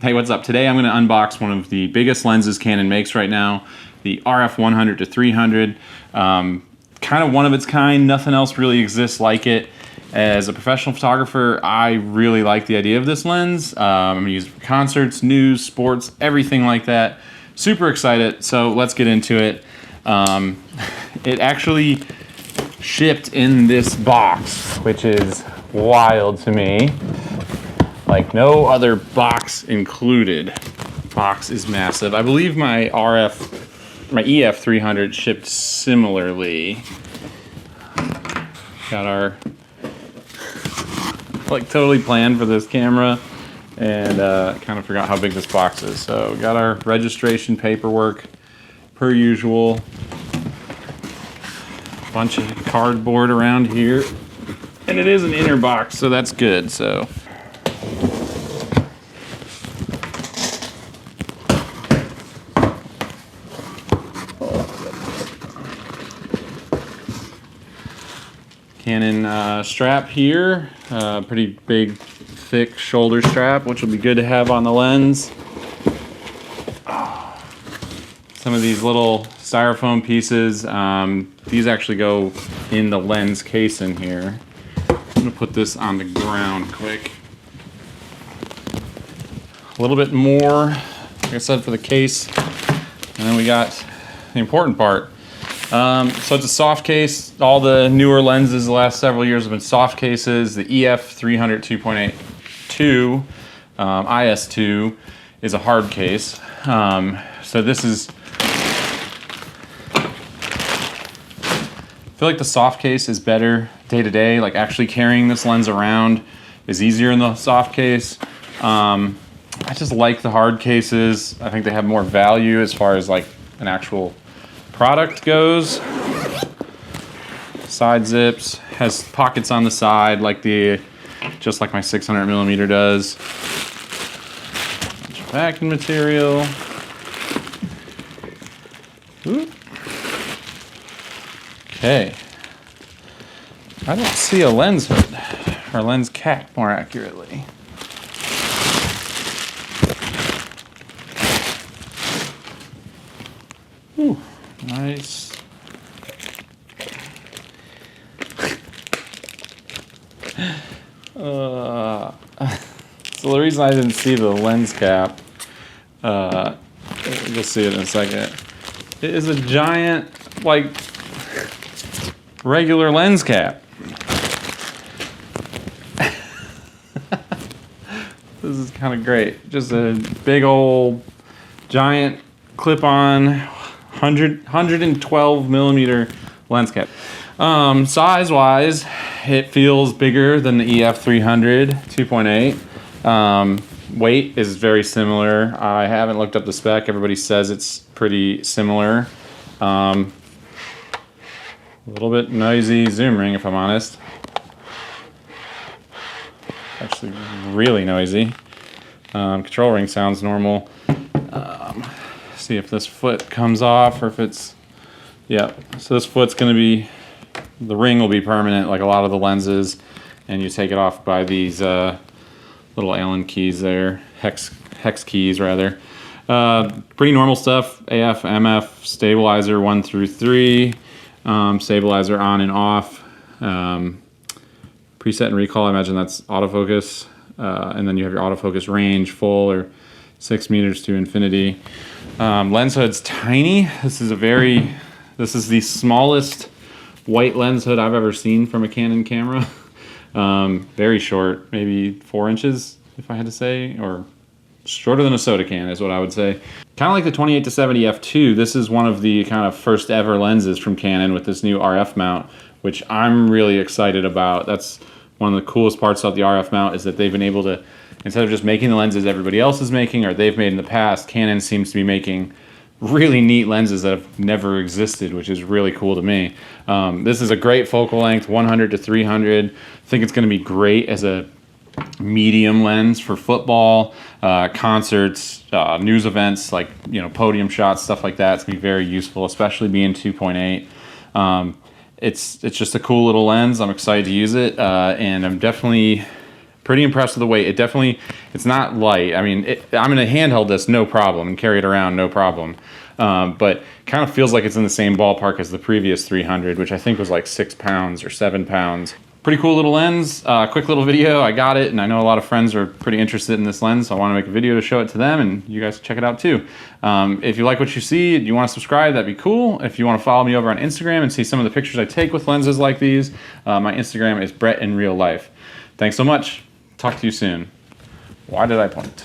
Hey, what's up? Today I'm going to unbox one of the biggest lenses Canon makes right now, the RF 100 to 300. Kind of one of its kind, nothing else really exists like it. As a professional photographer, I really like the idea of this lens. I'm going to use it for concerts, news, sports, everything like that. Super excited, so let's get into it. It actually shipped in this box, which is wild to me. Like no other box included. Box is massive. I believe my EF 300 shipped similarly. Got our, like, totally planned for this camera and kind of forgot how big this box is. So got our registration paperwork per usual. Bunch of cardboard around here. And it is an inner box, so that's good. So Canon strap here, pretty big, thick shoulder strap, which will be good to have on the lens. Some of these little styrofoam pieces, these actually go in the lens case in here. I'm gonna put this on the ground quick. A little bit more, like I said, for the case. And then we got the important part. So it's a soft case. All the newer lenses the last several years have been soft cases. The EF 300 2.82 IS2 is a hard case. So this is, I feel like the soft case is better day to day. Like actually carrying this lens around is easier in the soft case. I just like the hard cases. I think they have more value as far as like an actual product goes. Side zips, has pockets on the side just like my 600mm does. Bunch of packing material. Ooh. Okay. I don't see a lens hood, or lens cap more accurately. Ooh. Nice. So the reason I didn't see the lens cap, you'll see it in a second. It is a giant, like, regular lens cap. This is kind of great. Just a big old, giant clip-on 112mm lens cap. Size-wise, it feels bigger than the EF 300 2.8. Weight is very similar. I haven't looked up the spec. Everybody says it's pretty similar. A little bit noisy zoom ring, if I'm honest. Actually, really noisy. Control ring sounds normal. See if this foot comes off or if it's, yeah, so this foot's going to be, the ring will be permanent like a lot of the lenses, and you take it off by these little Allen keys there, hex keys rather. Pretty normal stuff. AF, MF, stabilizer 1 through 3, stabilizer on and off, preset and recall, I imagine that's autofocus, and then you have your autofocus range full or 6 meters to infinity. Lens hood's tiny. This is the smallest white lens hood I've ever seen from a Canon camera. Very short, maybe 4 inches if I had to say, or shorter than a soda can is what I would say. Kind of like the 28 to 70 f2, this is one of the kind of first ever lenses from Canon with this new RF mount, which I'm really excited about. That's one of the coolest parts about the RF mount, is that they've been able to, instead of just making the lenses everybody else is making or they've made in the past, Canon seems to be making really neat lenses that have never existed, which is really cool to me. This is a great focal length, 100 to 300. I think it's going to be great as a medium lens for football, concerts, news events, like, you know, podium shots, stuff like that. It's going to be very useful, especially being 2.8. It's just a cool little lens. I'm excited to use it, and I'm definitely Pretty impressed with the weight. It definitely, it's not light. I mean, I'm gonna handheld this no problem and carry it around no problem. But kind of feels like it's in the same ballpark as the previous 300, which I think was like 6 pounds or 7 pounds. Pretty cool little lens, quick little video. I got it, and I know a lot of friends are pretty interested in this lens, so I want to make a video to show it to them, and you guys check it out too. If you like what you see and you want to subscribe, that'd be cool. If you want to follow me over on Instagram and see some of the pictures I take with lenses like these, my Instagram is Brett in Real Life. Thanks so much. Talk to you soon. Why did I point?